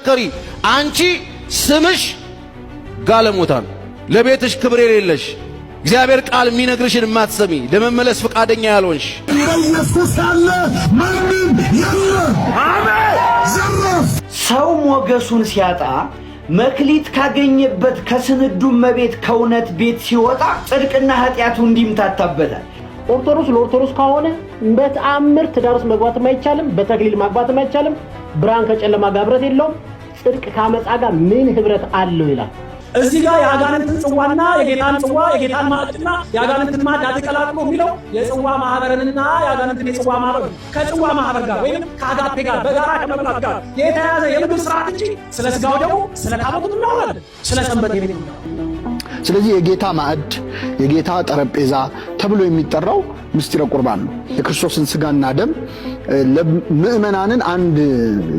ተከሪ አንቺ ስምሽ ጋለሞታን ለቤትሽ ክብር የሌለሽ እግዚአብሔር ቃል የሚነግርሽን ማትሰሚ ለመመለስ ፈቃደኛ ያልሆንሽ ኢየሱስ ያለ ማንም የለም። አሜን። ዘራፍ ሰው ሞገሱን ሲያጣ መክሊት ካገኘበት ከስንዱ መቤት ከውነት ቤት ሲወጣ ጽድቅና ኃጢያቱ እንዲምታታበታል። ኦርቶዶክስ ለኦርቶዶክስ ከሆነ በተአምር ትዳር ውስጥ መግባት አይቻልም፣ በተክሊል ማግባት አይቻልም፣ ብርሃን ከጨለማ ጋር ህብረት የለውም፣ ጽድቅ ከአመፃ ጋር ምን ህብረት አለው ይላል። እዚህ ጋር የአጋንንትን ጽዋና የጌታን ጽዋ የጌታን ማዕድና የአጋንንትን ማዕድ አትቀላቅሉ የሚለው የጽዋ ማህበርንና የአጋንንትን የጽዋ ማህበር ከጽዋ ማህበር ጋር ወይም ከአጋፔ ጋር በጋራ ከመብላት ጋር የተያዘ የምግብ ስርዓት እንጂ ስለ ስጋው ደግሞ ስለ ታቦቱ እናወራለን፣ ስለ ሰንበት ቤት። ስለዚህ የጌታ ማዕድ የጌታ ጠረጴዛ ተብሎ የሚጠራው ምስጢረ ቁርባን ነው። የክርስቶስን ስጋና ደም ለምእመናንን አንድ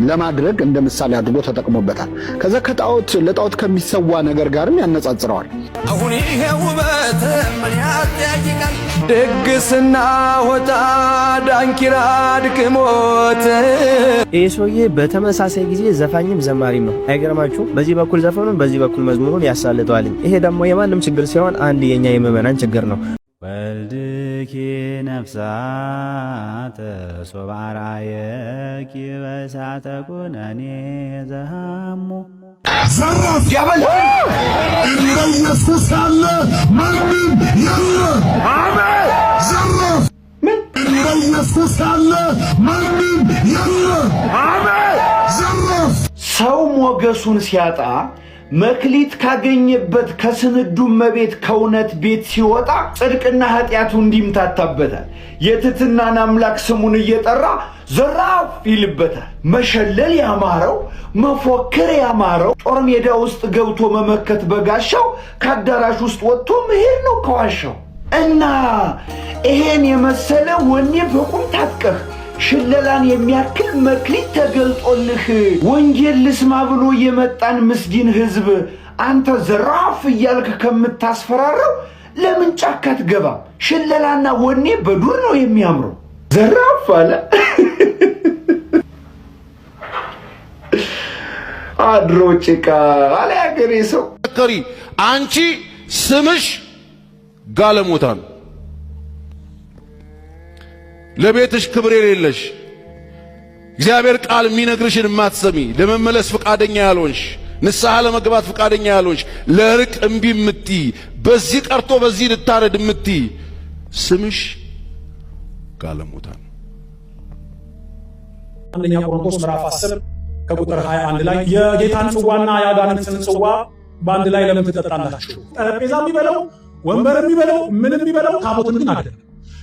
ለማድረግ እንደ ምሳሌ አድርጎ ተጠቅሞበታል። ከዛ ለጣዖት ከሚሰዋ ነገር ጋርም ያነጻጽረዋል። አሁን ይሄ ውበት ምን ያጠያይቃል? ደግስና ወጣ ዳንኪራ ድክሞት። ይህ ሰውዬ በተመሳሳይ ጊዜ ዘፋኝም ዘማሪም ነው። አይገርማችሁም? በዚህ በኩል ዘፈኑን በዚህ በኩል መዝሙሩን ያሳልጠዋል። ይሄ ደግሞ የማንም ችግር ሲሆን አንድ የኛ የምእመናን ችግር ነው። ወልድኪ ነፍሳተ ሶባራየኪ በሳተ ኩነኔ ዘሃሙ ዘራፍ ያበል ኢየሱስ ያለ ማንም የለም። አሜን። ዘራፍ ምን ኢየሱስ ያለ ማንም የለም። አሜን። ዘራፍ ሰው ሞገሱን ሲያጣ መክሊት ካገኘበት ከስንዱ መቤት ከውነት ቤት ሲወጣ ጽድቅና ኃጢያቱ እንዲምታታበታል። የትትናን አምላክ ስሙን እየጠራ ዘራፍ ይልበታል። መሸለል ያማረው መፎክር ያማረው ጦር ሜዳ ውስጥ ገብቶ መመከት በጋሻው ከአዳራሽ ውስጥ ወጥቶ መሄድ ነው ከዋሻው። እና ይሄን የመሰለ ወኔ በቁም ታጥቀህ ሽለላን የሚያክል መክሊት ተገልጦልህ ወንጌል ልስማ ብሎ የመጣን ምስኪን ህዝብ አንተ ዘራፍ እያልክ ከምታስፈራረው ለምን ጫካ አትገባም? ሽለላና ወኔ በዱር ነው የሚያምረው። ዘራፍ አለ አድሮ ጭቃ አለ ያገሬ ሰው። ተከሪ አንቺ ስምሽ ጋለሞታን ለቤትሽ ክብር የሌለሽ እግዚአብሔር ቃል የሚነግርሽን ማትሰሚ ለመመለስ ፈቃደኛ ያልሆንሽ ንስሐ ለመግባት ፈቃደኛ ያልሆንሽ ለርቅ እምቢ እምትይ በዚህ ቀርቶ በዚህ ልታረድ እምትይ ስምሽ ጋለሞታን። አንደኛ ቆሮንቶስ ምዕራፍ 10 ከቁጥር 21 ላይ የጌታን ጽዋና የአጋንንትን ጽዋ በአንድ ላይ ለምን ትጠጣላችሁ? ጠረጴዛ የሚበለው ወንበር የሚበለው ምን የሚበለው ታቦትን ግን አይደለም።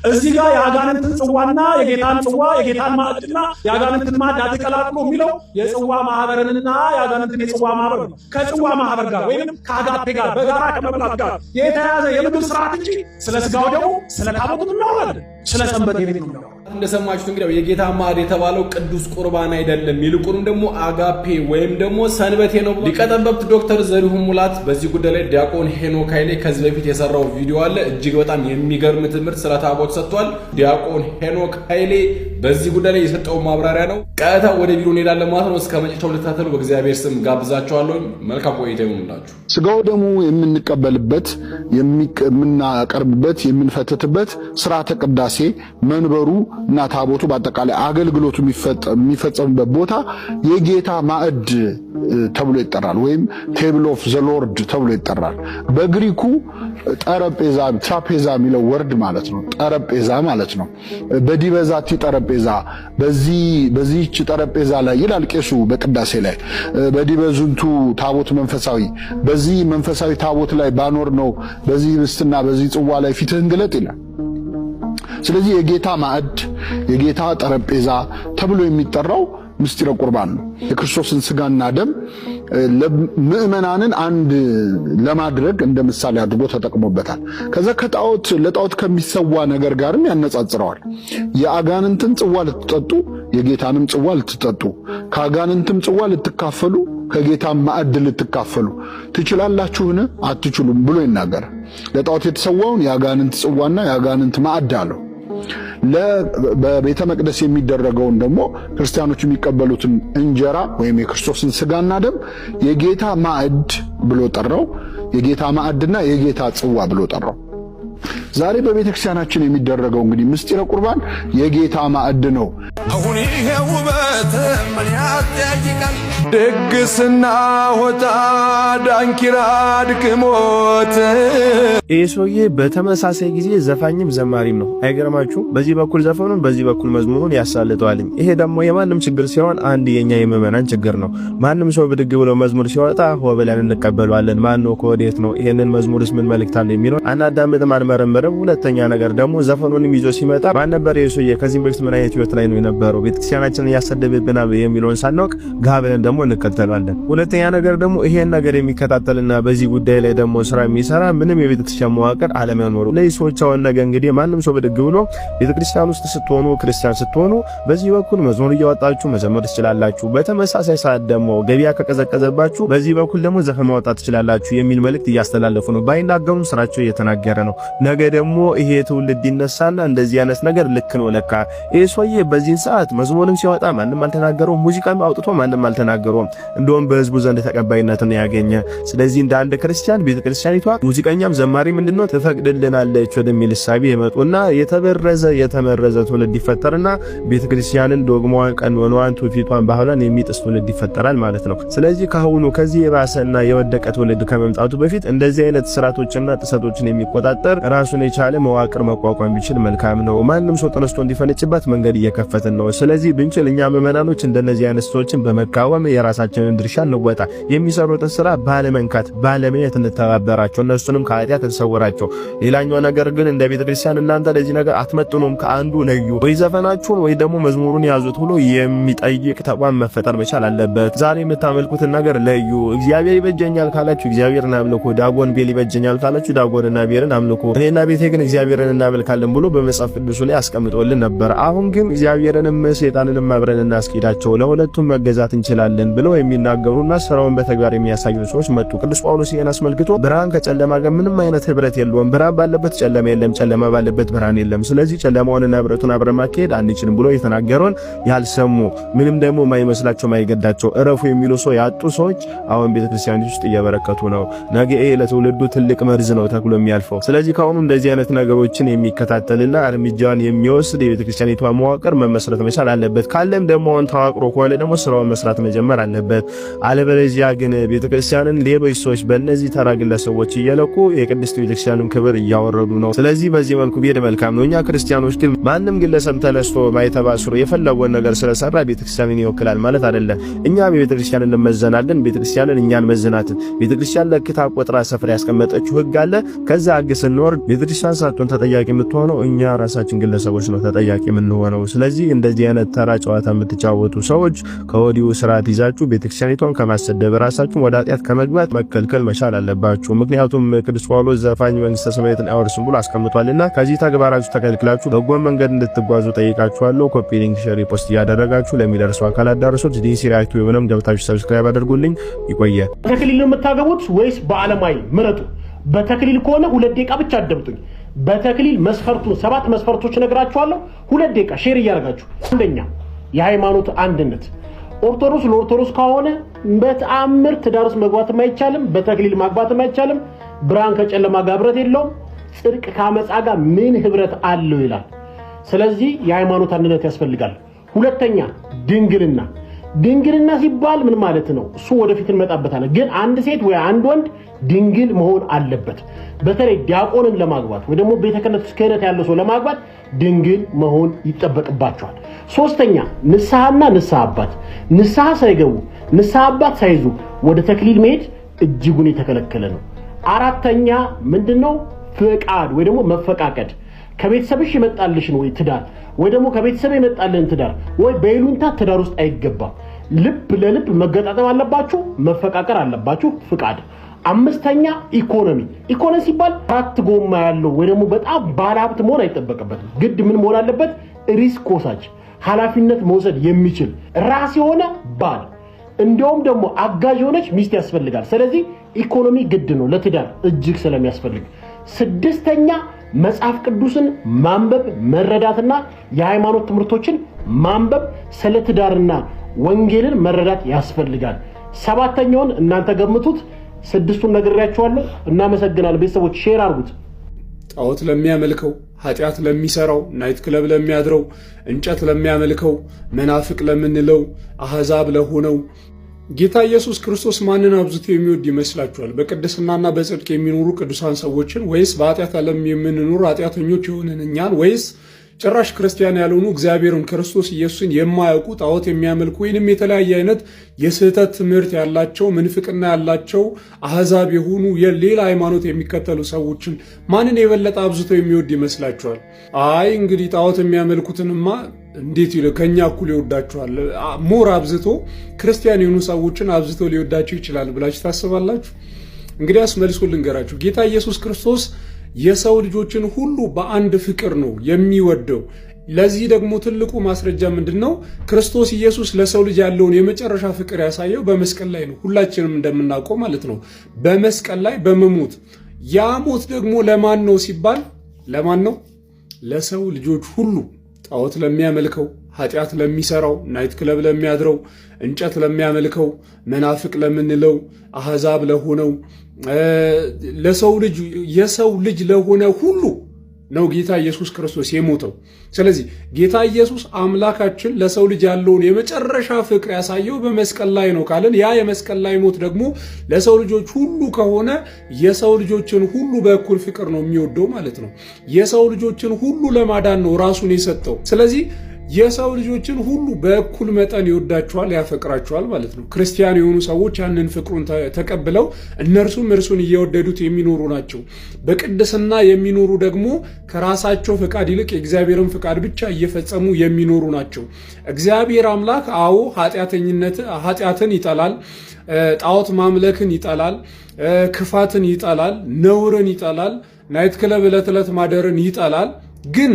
እዚህ ጋር የአጋንንትን ጽዋና የጌታን ጽዋ የጌታን ማዕድና የአጋንንትን ማዕድ አትቀላቅሉ የሚለው የጽዋ ማህበርንና የአጋንንትን የጽዋ ማህበር ነው። ከጽዋ ማህበር ጋር ወይም ከአጋፔ ጋር በጋራ ከመብላት ጋር የተያዘ የምግብ ስርዓት እንጂ ስለ ስጋው ደግሞ ስለ ታቦቱ እናወራለን፣ ስለ ሰንበት ቤት ነው። እንደሰማችሁት እንግዲህ የጌታ ማዕድ የተባለው ቅዱስ ቁርባን አይደለም፣ ይልቁንም ደግሞ አጋፔ ወይም ደግሞ ሰንበቴ ነው። ሊቀ ጠበብት ዶክተር ዘሪሁን ሙላት በዚህ ጉዳይ ላይ ዲያቆን ሄኖክ ኃይሌ ከዚህ በፊት የሰራው ቪዲዮ አለ። እጅግ በጣም የሚገርም ትምህርት ስለ ታቦት ሰጥቷል። ዲያቆን ሄኖክ ኃይሌ በዚህ ጉዳይ ላይ የሰጠው ማብራሪያ ነው። ቀጥታ ወደ ቪዲዮ እንሄዳለን ማለት ነው። እስከ መጨረሻው ልታተሉ በእግዚአብሔር ስም ጋብዛችኋለሁ። መልካም ቆይታ ይሁንላችሁ። ስጋው ደግሞ የምንቀበልበት የምናቀርብበት የምንፈትትበት ስርዓተ ቅዳሴ መንበሩ እና ታቦቱ በአጠቃላይ አገልግሎቱ የሚፈጸምበት ቦታ የጌታ ማዕድ ተብሎ ይጠራል፣ ወይም ቴብል ኦፍ ዘ ሎርድ ተብሎ ይጠራል። በግሪኩ ጠረጴዛ ትራፔዛ የሚለው ወርድ ማለት ነው። ጠረጴዛ ማለት ነው። በዲበዛቲ ጠረጴዛ በዚህች ጠረጴዛ ላይ ይላል ቄሱ በቅዳሴ ላይ በዲበዙንቱ ታቦት መንፈሳዊ በዚህ መንፈሳዊ ታቦት ላይ ባኖር ነው በዚህ ህብስትና በዚህ ጽዋ ላይ ፊትህን ግለጥ ይላል። ስለዚህ የጌታ ማዕድ የጌታ ጠረጴዛ ተብሎ የሚጠራው ምስጢረ ቁርባን ነው። የክርስቶስን ስጋና ደም ለምእመናንን አንድ ለማድረግ እንደ ምሳሌ አድርጎ ተጠቅሞበታል። ከዛ ለጣዖት ከሚሰዋ ነገር ጋርም ያነጻጽረዋል። የአጋንንትን ጽዋ ልትጠጡ የጌታንም ጽዋ ልትጠጡ ከአጋንንትም ጽዋ ልትካፈሉ ከጌታም ማዕድ ልትካፈሉ ትችላላችሁን? አትችሉም ብሎ ይናገራል። ለጣዖት የተሰዋውን የአጋንንት ጽዋና የአጋንንት ማዕድ አለው። በቤተ መቅደስ የሚደረገውን ደግሞ ክርስቲያኖች የሚቀበሉትን እንጀራ ወይም የክርስቶስን ስጋና ደም የጌታ ማዕድ ብሎ ጠራው። የጌታ ማዕድና የጌታ ጽዋ ብሎ ጠራው። ዛሬ በቤተክርስቲያናችን የሚደረገው እንግዲህ ምስጢረ ቁርባን የጌታ ማዕድ ነው። አሁን ይሄ ውበት ምን ያጠያይቃል? ደግስና ሆታ ዳንኪራ ድክሞት ይህ ሰውዬ በተመሳሳይ ጊዜ ዘፋኝም ዘማሪም ነው። አይገርማችሁ? በዚህ በኩል ዘፈኑን በዚህ በኩል መዝሙሩን ያሳልጠዋልኝ። ይሄ ደግሞ የማንም ችግር ሲሆን አንድ የኛ የምዕመናን ችግር ነው። ማንም ሰው ብድግ ብሎ መዝሙር ሲወጣ ሆ ብለን እንቀበለዋለን። ማን ነው ከወዴት ነው ይሄንን መዝሙርስ ምን መልእክት አለው የሚለው አናዳምጥም፣ አንመረምርም። ሁለተኛ ነገር ደግሞ ዘፈኑንም ይዞ ሲመጣ ማን ነበር ይህ ሰውዬ? ከዚህም በፊት ምን አይነት ህይወት ላይ ነው የነበረው? ቤተክርስቲያናችንን ያሰደብብናል የሚለውን ሳናውቅ ጋብለን ደግሞ እንከተላለን። ሁለተኛ ነገር ደግሞ ይሄን ነገር የሚከታተልና በዚህ ጉዳይ ላይ ደግሞ ስራ የሚሰራ ምንም የቤተክርስቲያን መዋቅር አለመኖሩ። ለዚህ ሰዎች አሁን ነገ እንግዲህ ማንም ሰው ብድግ ብሎ ቤተክርስቲያን ውስጥ ስትሆኑ ክርስቲያን ስትሆኑ በዚህ በኩል መዝሙር እያወጣችሁ መዘመር ትችላላችሁ፣ በተመሳሳይ ሰዓት ደግሞ ገበያ ከቀዘቀዘባችሁ በዚህ በኩል ደግሞ ዘፈን ማውጣት ትችላላችሁ የሚል መልእክት እያስተላለፉ ነው። ባይናገሩም ስራቸው እየተናገረ ነው። ነገ ደግሞ ይሄ ትውልድ ይነሳና እንደዚህ አይነት ነገር ልክ ነው ለካ ይሄ ሰውዬ በዚህ ሰዓት መዝሙርም ሲያወጣ ማንንም አልተናገረው፣ ሙዚቃም አውጥቶ ማንንም አልተናገረው፣ እንደውም በህዝቡ ዘንድ ተቀባይነትን ያገኘ። ስለዚህ እንደ አንድ ክርስቲያን ቤተክርስቲያኒቷ ሙዚቀኛም ዘማሪ ምንድነው ትፈቅድልናለች ወደሚል ሐሳብ ይመጡና የተመረዘ ትውልድ ይፈጠርና ቤተክርስቲያንን ዶግማዋን፣ ቀኖናዋን፣ ትውፊቷን፣ ባህሏን የሚጥስ ትውልድ ይፈጠራል ማለት ነው። ስለዚህ ካሁኑ ከዚህ የባሰና የወደቀ ትውልድ ከመምጣቱ በፊት እንደዚህ አይነት ስራቶችና ጥሰቶችን የሚቆጣጠር ራሱን የቻለ መዋቅር መቋቋም ቢችል መልካም ነው። ማንም ሰው ተነስቶ እንዲፈነጭበት መንገድ እየከፈትን ነው። ስለዚህ ብንችል እኛ ምዕመናኖች እንደነዚህ አይነት ሰዎችን በመቃወም የራሳችንን ድርሻ እንወጣ። የሚሰሩትን ስራ ባለመንካት ባለማየት እንተባበራቸው፣ እነሱንም ከኃጢአት እንሰውራቸው። ሌላኛው ነገር ግን እንደ ቤተክርስቲያን እናንተ ለዚህ ነገር አትመጥኑም፣ ከአንዱ ለዩ፣ ወይ ዘፈናችሁን ወይ ደግሞ መዝሙሩን ያዙት ብሎ የሚጠይቅ ተቋም መፈጠር መቻል አለበት። ዛሬ የምታመልኩትን ነገር ለዩ። እግዚአብሔር ይበጀኛል ካላችሁ እግዚአብሔርን አምልኩ፣ ዳጎን ቤል ይበጀኛል ካላችሁ ዳጎንና ቤልን አምልኩ። እኔና ቤቴ ግን እግዚአብሔርን እናመልካለን ብሎ በመጽሐፍ ቅዱስ ላይ አስቀምጦልን ነበር። አሁን ግን እግዚአብሔርንም ሰይጣንንም አብረን እናስኬዳቸው፣ ለሁለቱም መገዛት እንችላለን ብለው የሚናገሩና ስራውን በተግባር የሚያሳዩ ሰዎች መጡ። ቅዱስ ጳውሎስ ይሄን አስመልክቶ ብርሃን ከጨለማ ጋር ምንም አይነት ህብረት የለውም፣ ብርሃን ባለበት ጨለማ የለም፣ ጨለማ ባለበት ብርሃን የለም። ስለዚህ ጨለማውንና ህብረቱን አብረን ማካሄድ አንችልም ብሎ የተናገረውን ያልሰሙ ምንም ደግሞ ማይመስላቸው ማይገዳቸው እረፉ የሚሉ ሰው ያጡ ሰዎች አሁን ቤተክርስቲያን ውስጥ እየበረከቱ ነው። ነገ ለትውልዱ ትልቅ መርዝ ነው ተክሎ የሚያልፈው። ስለዚህ ካሁኑ እንደዚህ አይነት ነገሮችን የሚከታተልና እርምጃን የሚወስድ የቤተክርስቲያኒቷ መዋቅር መመስረት መቻል አለበት። ካለም ደግሞ አሁን ተዋቅሮ ከሆነ ደግሞ ስራውን መስራት መጀመር አለበት። አለበለዚያ ግን ቤተክርስቲያንን ሌሎች ሰዎች በእነዚህ ተራ ግለሰቦች እየለቁ የቅድስት ቤተክርስቲያንን ክብር እያወረዱ ነው። ስለዚህ በዚህ መልኩ ቢሄድ መልካም ነው። እኛ ክርስቲያኖች ግን ማንም ግለሰብ ተነስቶ ማይተባስሩ የፈለገውን ነገር ስለሰራ ቤተክርስቲያንን ይወክላል ማለት አይደለም። እኛ ቤተክርስቲያንን እንመዘናለን፣ ቤተክርስቲያንን እኛን መዘናትን። ቤተክርስቲያን ለክታ ቆጥራ ሰፍራ ያስቀመጠችው ህግ አለ። ከዛ ህግ ስንወርድ ቤተክርስቲያን ሳትሆን ተጠያቂ የምትሆነው እኛ ራሳችን ግለሰቦች ነው ተጠያቂ የምንሆነው። ስለዚህ እንደዚህ አይነት ተራ ጨዋታ የምትጫወቱ ሰዎች ከወዲሁ ስርዓት ይዛችሁ ቤተክርስቲያኒቷን ከማሰደብ ራሳችሁን ወደ ኃጢአት ከመግባት መከልከል መቻል አለባችሁ። ምክንያቱም ቅዱስ ጳውሎስ ዘፋኝ መንግስተ ሰማያትን አይወርስም ብሎ አስቀምጧልና ከዚህ ተግባራችሁ ተከልክላችሁ በጎ መንገድ እንድትጓዙ ጠይቃችኋለሁ። ኮፒ ሊንክ፣ ሼር፣ ፖስት እያደረጋችሁ ለሚደርሱ አካላት ዳርሶት ዲሲ ሪአክቲቭ ወይንም ገብታችሁ ሰብስክራይብ አድርጉልኝ። ይቆየ። በተክሊል ነው የምታገቡት ወይስ በዓለማዊ ምረጡ? በተክሊል ከሆነ 2 ደቂቃ ብቻ አዳምጡኝ። በተክሊል መስፈርቱን 7 መስፈርቶች ነግራችኋለሁ። 2 ደቂቃ ሼር እያደረጋችሁ። አንደኛ የሃይማኖት አንድነት። ኦርቶዶክስ ለኦርቶዶክስ ከሆነ በተአምር ትዳር ውስጥ መግባትም አይቻልም፣ በተክሊል ማግባትም አይቻልም። ብርሃን ከጨለማ ጋር ህብረት የለውም፣ ጽድቅ ከአመፃ ጋር ምን ህብረት አለው ይላል። ስለዚህ የሃይማኖት አንድነት ያስፈልጋል። ሁለተኛ ድንግልና። ድንግልና ሲባል ምን ማለት ነው? እሱ ወደፊት እንመጣበታለን። ግን አንድ ሴት ወይ አንድ ወንድ ድንግል መሆን አለበት። በተለይ ዲያቆንን ለማግባት ወይ ደግሞ ቤተ ክህነት ያለው ሰው ለማግባት ድንግል መሆን ይጠበቅባቸዋል። ሶስተኛ ንስሐና ንስሐ አባት። ንስሐ ሳይገቡ ንስሐ አባት ሳይዙ ወደ ተክሊል መሄድ እጅጉን የተከለከለ ነው። አራተኛ ምንድነው? ፍቃድ ወይ ደግሞ መፈቃቀድ። ከቤተሰብሽ የመጣልሽን ወይ ትዳር ወይ ደግሞ ከቤተሰብ የመጣልን ትዳር ወይ በይሉንታ ትዳር ውስጥ አይገባም። ልብ ለልብ መገጣጠም አለባችሁ፣ መፈቃቀር አለባችሁ። ፍቃድ። አምስተኛ ኢኮኖሚ። ኢኮኖሚ ሲባል 4 ጎማ ያለው ወይ ደግሞ በጣም ባለሀብት መሆን አይጠበቅበትም። ግድ ምን መሆን አለበት? ሪስክ ወሳጅ፣ ኃላፊነት መውሰድ የሚችል ራስ የሆነ ባል፣ እንደውም ደግሞ አጋዥ የሆነች ሚስት ያስፈልጋል። ስለዚህ ኢኮኖሚ ግድ ነው ለትዳር እጅግ ስለሚያስፈልግ። 6ኛ መጽሐፍ ቅዱስን ማንበብ መረዳትና የሃይማኖት ትምህርቶችን ማንበብ ስለ ትዳርና ወንጌልን መረዳት ያስፈልጋል። ሰባተኛውን እናንተ ገምቱት። ስድስቱን ነግሬያችኋለሁ። እናመሰግናለን። ቤተሰቦች ሼር አድርጉት። ጣዖት ለሚያመልከው፣ ኃጢአት ለሚሰራው፣ ናይት ክለብ ለሚያድረው፣ እንጨት ለሚያመልከው፣ መናፍቅ ለምንለው፣ አህዛብ ለሆነው ጌታ ኢየሱስ ክርስቶስ ማንን አብዝቶ የሚወድ ይመስላችኋል? በቅድስናና በጽድቅ የሚኖሩ ቅዱሳን ሰዎችን ወይስ በኃጢአት ዓለም የምንኖር ኃጢአተኞች የሆንን እኛን ወይስ ጭራሽ ክርስቲያን ያልሆኑ እግዚአብሔርን ክርስቶስ ኢየሱስን የማያውቁ ጣዖት የሚያመልኩ ወይንም የተለያየ አይነት የስህተት ትምህርት ያላቸው ምንፍቅና ያላቸው አህዛብ የሆኑ የሌላ ሃይማኖት የሚከተሉ ሰዎችን ማንን የበለጠ አብዝቶ የሚወድ ይመስላችኋል? አይ እንግዲህ ጣዖት የሚያመልኩትንማ እንዴት ይለው ከኛ እኩል ይወዳቸዋል፣ ሞር አብዝቶ ክርስቲያን የሆኑ ሰዎችን አብዝቶ ሊወዳቸው ይችላል ብላችሁ ታስባላችሁ? እንግዲህ አስመልሶ ልንገራችሁ። ጌታ ኢየሱስ ክርስቶስ የሰው ልጆችን ሁሉ በአንድ ፍቅር ነው የሚወደው። ለዚህ ደግሞ ትልቁ ማስረጃ ምንድነው? ክርስቶስ ኢየሱስ ለሰው ልጅ ያለውን የመጨረሻ ፍቅር ያሳየው በመስቀል ላይ ነው። ሁላችንም እንደምናውቀው ማለት ነው። በመስቀል ላይ በመሞት ያ ሞት ደግሞ ለማን ነው ሲባል ለማን ነው? ለሰው ልጆች ሁሉ ጣዖት ለሚያመልከው፣ ኃጢአት ለሚሰራው፣ ናይት ክለብ ለሚያድረው፣ እንጨት ለሚያመልከው፣ መናፍቅ ለምንለው፣ አህዛብ ለሆነው ለሰው ልጅ የሰው ልጅ ለሆነ ሁሉ ነው ጌታ ኢየሱስ ክርስቶስ የሞተው። ስለዚህ ጌታ ኢየሱስ አምላካችን ለሰው ልጅ ያለውን የመጨረሻ ፍቅር ያሳየው በመስቀል ላይ ነው ካለን ያ የመስቀል ላይ ሞት ደግሞ ለሰው ልጆች ሁሉ ከሆነ የሰው ልጆችን ሁሉ በእኩል ፍቅር ነው የሚወደው ማለት ነው። የሰው ልጆችን ሁሉ ለማዳን ነው ራሱን የሰጠው። ስለዚህ የሰው ልጆችን ሁሉ በእኩል መጠን ይወዳቸዋል፣ ያፈቅራቸዋል ማለት ነው። ክርስቲያን የሆኑ ሰዎች ያንን ፍቅሩን ተቀብለው እነርሱም እርሱን እየወደዱት የሚኖሩ ናቸው። በቅድስና የሚኖሩ ደግሞ ከራሳቸው ፍቃድ ይልቅ የእግዚአብሔርን ፍቃድ ብቻ እየፈጸሙ የሚኖሩ ናቸው። እግዚአብሔር አምላክ አዎ ኃጢአትን ይጠላል፣ ጣዖት ማምለክን ይጠላል፣ ክፋትን ይጠላል፣ ነውርን ይጠላል፣ ናይት ክለብ ዕለት ዕለት ማደርን ይጠላል። ግን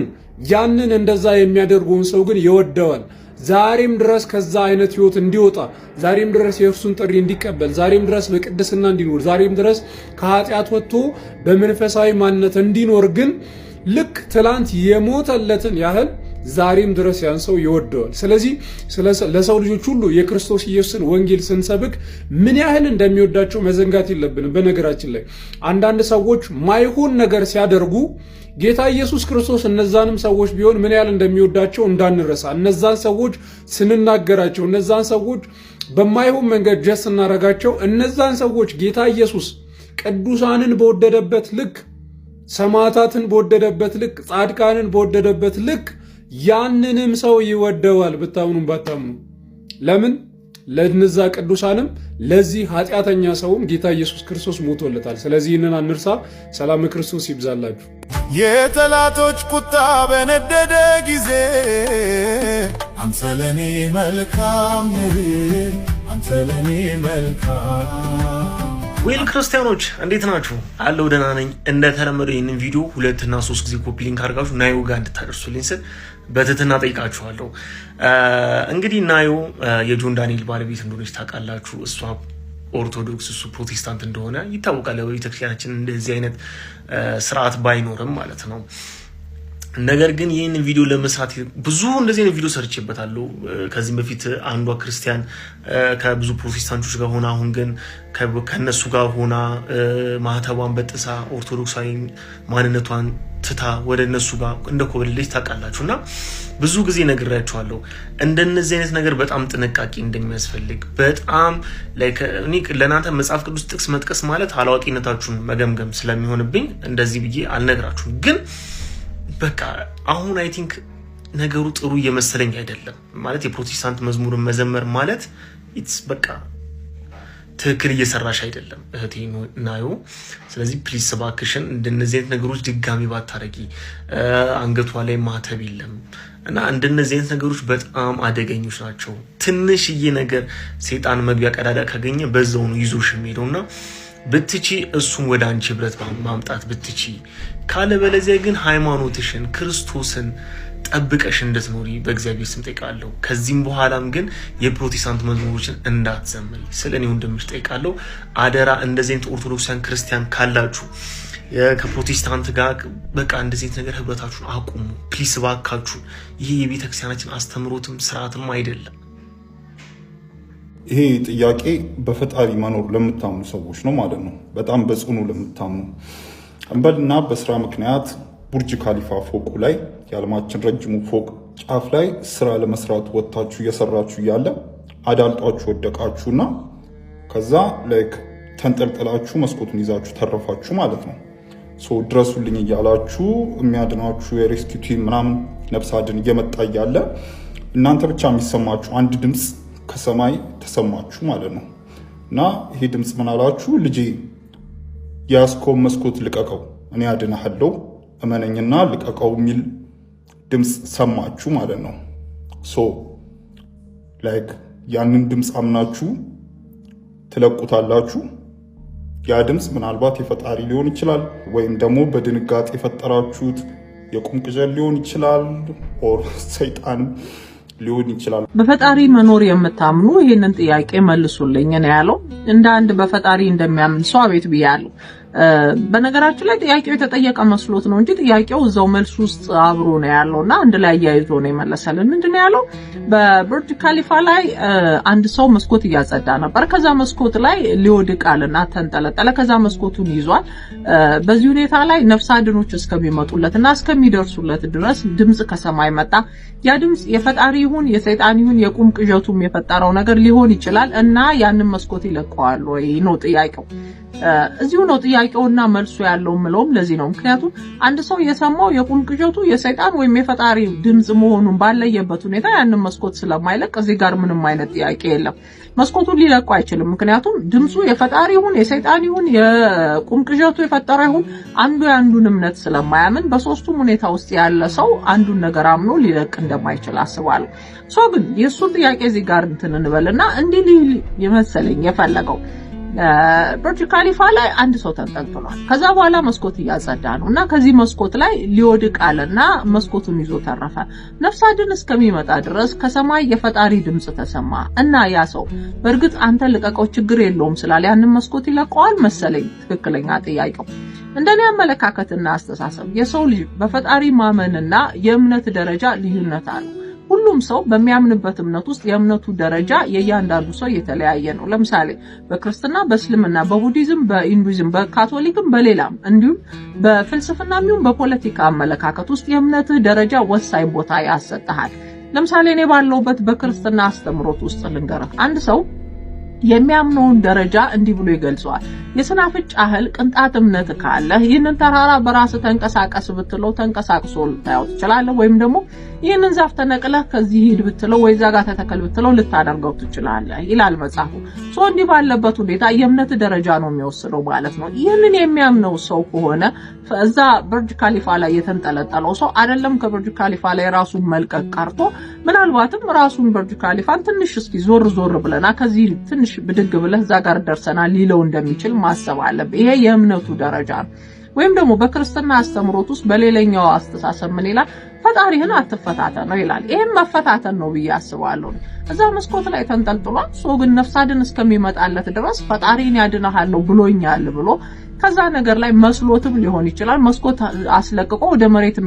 ያንን እንደዛ የሚያደርገውን ሰው ግን ይወደዋል። ዛሬም ድረስ ከዛ አይነት ህይወት እንዲወጣ፣ ዛሬም ድረስ የእርሱን ጥሪ እንዲቀበል፣ ዛሬም ድረስ በቅድስና እንዲኖር፣ ዛሬም ድረስ ከኃጢአት ወጥቶ በመንፈሳዊ ማንነት እንዲኖር ግን ልክ ትላንት የሞተለትን ያህል ዛሬም ድረስ ያን ሰው ይወደዋል። ስለዚህ ለሰው ልጆች ሁሉ የክርስቶስ ኢየሱስን ወንጌል ስንሰብክ ምን ያህል እንደሚወዳቸው መዘንጋት የለብንም። በነገራችን ላይ አንዳንድ ሰዎች ማይሆን ነገር ሲያደርጉ ጌታ ኢየሱስ ክርስቶስ እነዛንም ሰዎች ቢሆን ምን ያህል እንደሚወዳቸው እንዳንረሳ። እነዛን ሰዎች ስንናገራቸው፣ እነዛን ሰዎች በማይሆን መንገድ ጀስ ስናረጋቸው፣ እነዛን ሰዎች ጌታ ኢየሱስ ቅዱሳንን በወደደበት ልክ፣ ሰማዕታትን በወደደበት ልክ፣ ጻድቃንን በወደደበት ልክ ያንንም ሰው ይወደዋል። ብታምኑም ባታምኑ። ለምን? ለነዛ ቅዱሳንም ለዚህ ኃጢአተኛ ሰውም ጌታ ኢየሱስ ክርስቶስ ሞቶለታል። ስለዚህ ይህንን አንርሳ። ሰላም ክርስቶስ ይብዛላችሁ። የጠላቶች ቁጣ በነደደ ጊዜ አንተ ለኔ መልካም ነህ፣ አንተ ለኔ መልካም። ዌል ክርስቲያኖች እንዴት ናችሁ? አለው ደህና ነኝ። እንደተለመደው ይህንን ቪዲዮ 2 እና 3 ጊዜ ኮፒ ሊንክ አድርጋችሁ ናዮ ጋር እንድታደርሱልኝ ስል በትህትና ጠይቃችኋለሁ። እንግዲህ ናዮ የጆን ዳንኤል ባለቤት እንደሆነች ታውቃላችሁ። እሷ ኦርቶዶክስ፣ እሱ ፕሮቴስታንት እንደሆነ ይታወቃል። በቤተክርስቲያናችን እንደዚህ አይነት ስርዓት ባይኖርም ማለት ነው። ነገር ግን ይህን ቪዲዮ ለመስራት ብዙ እንደዚህ አይነት ቪዲዮ ሰርቼበታለሁ። ከዚህም በፊት አንዷ ክርስቲያን ከብዙ ፕሮቴስታንቶች ጋር ሆና አሁን ግን ከነሱ ጋር ሆና ማህተቧን በጥሳ ኦርቶዶክሳዊ ማንነቷን ትታ ወደ እነሱ ጋር እንደኮበለለች ታውቃላችሁ። እና ብዙ ጊዜ ነግሬያችኋለሁ እንደነዚህ አይነት ነገር በጣም ጥንቃቄ እንደሚያስፈልግ። በጣም እኔ ለእናንተ መጽሐፍ ቅዱስ ጥቅስ መጥቀስ ማለት አላዋቂነታችሁን መገምገም ስለሚሆንብኝ እንደዚህ ብዬ አልነግራችሁም። ግን በቃ አሁን አይ ቲንክ ነገሩ ጥሩ እየመሰለኝ አይደለም። ማለት የፕሮቴስታንት መዝሙርን መዘመር ማለት ኢትስ በቃ ትክክል እየሰራሽ አይደለም እህቴ ናዮ። ስለዚህ ፕሊዝ እባክሽን እንደነዚህ አይነት ነገሮች ድጋሚ ባታረጊ። አንገቷ ላይ ማተብ የለም እና እንደነዚህ አይነት ነገሮች በጣም አደገኞች ናቸው። ትንሽዬ ነገር ሰይጣን መግቢያ ቀዳዳ ካገኘ በዛው ነው ይዞሽ የሚሄደውና ብትቺ እሱን ወደ አንቺ ህብረት ማምጣት ብትቺ፣ ካለበለዚያ ግን ሃይማኖትሽን ክርስቶስን ጠብቀሽ እንድትኖሪ በእግዚአብሔር ስም ጠይቃለሁ። ከዚህም በኋላም ግን የፕሮቴስታንት መዝሙሮችን እንዳትዘምሪ ስለኔ ወንድምሽ ጠይቃለሁ። አደራ እንደዚህ አይነት ኦርቶዶክሳን ክርስቲያን ካላችሁ ከፕሮቴስታንት ጋር በቃ እንደዚህ ነገር ህብረታችሁን አቁሙ ፕሊስ ባካችሁ። ይሄ የቤተክርስቲያናችን አስተምሮትም ስርዓትም አይደለም። ይሄ ጥያቄ በፈጣሪ መኖር ለምታምኑ ሰዎች ነው ማለት ነው። በጣም በጽኑ ለምታምኑ እንበልና በስራ ምክንያት ቡርጅ ካሊፋ ፎቁ ላይ የዓለማችን ረጅሙ ፎቅ ጫፍ ላይ ስራ ለመስራት ወጣችሁ እየሰራችሁ እያለ አዳልጧችሁ ወደቃችሁና ከዛ ላይክ ተንጠልጥላችሁ መስኮቱን ይዛችሁ ተረፋችሁ ማለት ነው። ድረሱልኝ እያላችሁ የሚያድናችሁ የሬስኪው ቲም ምናምን ነፍስ አድን እየመጣ እያለ እናንተ ብቻ የሚሰማችሁ አንድ ድምፅ ከሰማይ ተሰማችሁ ማለት ነው። እና ይሄ ድምፅ ምን አላችሁ? ልጄ ያስኮ መስኮት ልቀቀው፣ እኔ አድናለሁ፣ እመነኝና ልቀቀው የሚል ድምፅ ሰማችሁ ማለት ነው። ላይክ ያንን ድምፅ አምናችሁ ትለቁታላችሁ። ያ ድምፅ ምናልባት የፈጣሪ ሊሆን ይችላል፣ ወይም ደግሞ በድንጋጤ የፈጠራችሁት የቁም ቅዠት ሊሆን ይችላል፣ ኦር ሰይጣን ሊሆን ይችላል። በፈጣሪ መኖር የምታምኑ ይሄንን ጥያቄ መልሱልኝ ነው ያለው። እንደ አንድ በፈጣሪ እንደሚያምን ሰው አቤት ብያለሁ። በነገራችን ላይ ጥያቄው የተጠየቀ መስሎት ነው እንጂ ጥያቄው እዛው መልስ ውስጥ አብሮ ነው ያለውና አንድ ላይ ያይዞ ነው የመለሰልን። ምንድነው ያለው? በቡርጅ ካሊፋ ላይ አንድ ሰው መስኮት እያጸዳ ነበር። ከዛ መስኮት ላይ ሊወድቃልና ተንጠለጠለ። ከዛ መስኮቱን ይዟል። በዚህ ሁኔታ ላይ ነፍስ አድኖች እስከሚመጡለትና እስከሚደርሱለት ድረስ ድምጽ ከሰማይ መጣ። ያ ድምጽ የፈጣሪ ይሁን የሰይጣን ይሁን የቁም ቅዠቱም የፈጠረው ነገር ሊሆን ይችላል እና ያንን መስኮት ይለቀዋል ወይ ነው ጥያቄው። እዚሁ ነው ጥያቄውና መልሱ ያለው ምለውም ለዚህ ነው። ምክንያቱም አንድ ሰው የሰማው የቁም ቅዠቱ የሰይጣን ወይም የፈጣሪ ድምጽ መሆኑን ባለየበት ሁኔታ ያንን መስኮት ስለማይለቅ እዚህ ጋር ምንም አይነት ጥያቄ የለም። መስኮቱን ሊለቀው አይችልም። ምክንያቱም ድምጹ የፈጣሪ ይሁን የሰይጣን ይሁን የቁም ቅዠቱ የፈጠረው ይሁን አንዱ ያንዱን እምነት ስለማያምን በሶስቱም ሁኔታ ውስጥ ያለ ሰው አንዱን ነገር አምኖ ሊለቅ እንደማይችል አስባለሁ። ግን የሱ ጥያቄ እዚህ ጋር እንበልና እንዲህ የመሰለኝ የፈለገው ቡርጅ ካሊፋ ላይ አንድ ሰው ተንጠልጥሏል። ከዛ በኋላ መስኮት እያጸዳ ነውና ከዚህ መስኮት ላይ ሊወድቅ አለና መስኮቱን ይዞ ተረፈ። ነፍስ አድን እስከሚመጣ ድረስ ከሰማይ የፈጣሪ ድምጽ ተሰማ እና ያ ሰው በእርግጥ አንተ ልቀቀው ችግር የለውም ስላለ ያንን መስኮት ይለቀዋል መሰለኝ ትክክለኛ ጥያቄው። እንደኔ አመለካከትና አስተሳሰብ የሰው ልጅ በፈጣሪ ማመንና የእምነት ደረጃ ልዩነት አለው። ሁሉም ሰው በሚያምንበት እምነት ውስጥ የእምነቱ ደረጃ የእያንዳንዱ ሰው የተለያየ ነው። ለምሳሌ በክርስትና፣ በእስልምና፣ በቡዲዝም፣ በሂንዱይዝም፣ በካቶሊክም በሌላም እንዲሁም በፍልስፍናም ይሁን በፖለቲካ አመለካከት ውስጥ የእምነትህ ደረጃ ወሳኝ ቦታ ያሰጣል። ለምሳሌ እኔ ባለውበት በክርስትና አስተምሮት ውስጥ ልንገርህ አንድ ሰው የሚያምነውን ደረጃ እንዲህ ብሎ ይገልጸዋል። የሰናፍጭ ያህል ቅንጣት እምነት ካለ ይህንን ተራራ በራስ ተንቀሳቀስ ብትለው ተንቀሳቅሶ ልታየው ትችላለህ፣ ወይም ደግሞ ይህንን ዛፍ ተነቅለህ ከዚህ ሂድ ብትለው ወይ ዛጋ ተተከል ብትለው ልታደርገው ትችላለህ ይላል መጽሐፉ። እንዲህ ባለበት ሁኔታ የእምነት ደረጃ ነው የሚወስነው ማለት ነው። ይህንን የሚያምነው ሰው ከሆነ እዛ ቡርጅ ካሊፋ ላይ የተንጠለጠለው ሰው አይደለም ከቡርጅ ካሊፋ ላይ ራሱን መልቀቅ ቀርቶ ምናልባትም ራሱን ቡርጅ ካሊፋን ትንሽ እስኪ ዞር ብለና ከዚህ ትንሽ ብድግ ብለህ እዛ ጋር ደርሰናል ሊለው እንደሚችል ማሰብ አለበት። ይሄ የእምነቱ ደረጃ ነው። ወይም ደግሞ በክርስትና አስተምሮት ውስጥ በሌላኛው አስተሳሰብ ምን ይላል? ፈጣሪህን አትፈታተን ነው ይላል። ይሄም መፈታተን ነው ብዬ አስባለሁ። እዛ መስኮት ላይ ተንጠልጥሏል። ግን ነፍስ አድን እስከሚመጣለት ድረስ ፈጣሪን ያድናል ብሎኛል ብሎ ከዛ ነገር ላይ መስሎትም ሊሆን ይችላል መስኮት አስለቅቆ ወደ መሬት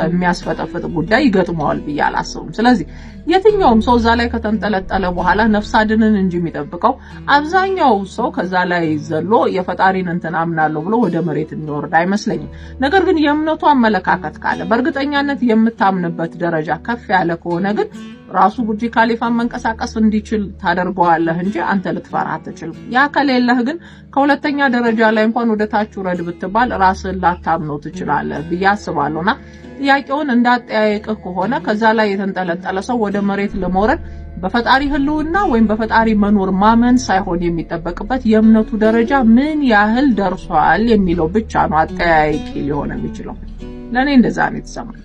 የሚያስፈጠፍጥ ጉዳይ ይገጥመዋል ብዬ አላስብም። ስለዚህ የትኛውም ሰው እዛ ላይ ከተንጠለጠለ በኋላ ነፍስ አድንን እንጂ የሚጠብቀው አብዛኛው ሰው ከዛ ላይ ዘሎ የፈጣሪን እንትን አምናለሁ ብሎ ወደ መሬት የሚወርድ አይመስለኝም። ነገር ግን የእምነቱ አመለካከት ካለ በእርግጠኛነት የምታምንበት ደረጃ ከፍ ያለ ከሆነ ግን ራሱ ቡርጅ ካሊፋን መንቀሳቀስ እንዲችል ታደርገዋለህ እንጂ አንተ ልትፈራ አትችልም። ያ ከሌለህ ግን ከሁለተኛ ደረጃ ላይ እንኳን ወደ ታች ወረድ ብትባል ራስን ላታምነው ትችላለህ ብዬ አስባለሁና ጥያቄውን እንዳጠያየቅህ ከሆነ ከዛ ላይ የተንጠለጠለ ሰው ወደ መሬት ለመውረድ በፈጣሪ ህልውና ወይም በፈጣሪ መኖር ማመን ሳይሆን የሚጠበቅበት የእምነቱ ደረጃ ምን ያህል ደርሷል የሚለው ብቻ ነው አጠያየቂ ሊሆን የሚችለው። ለኔ እንደዛ ነው የተሰማኝ።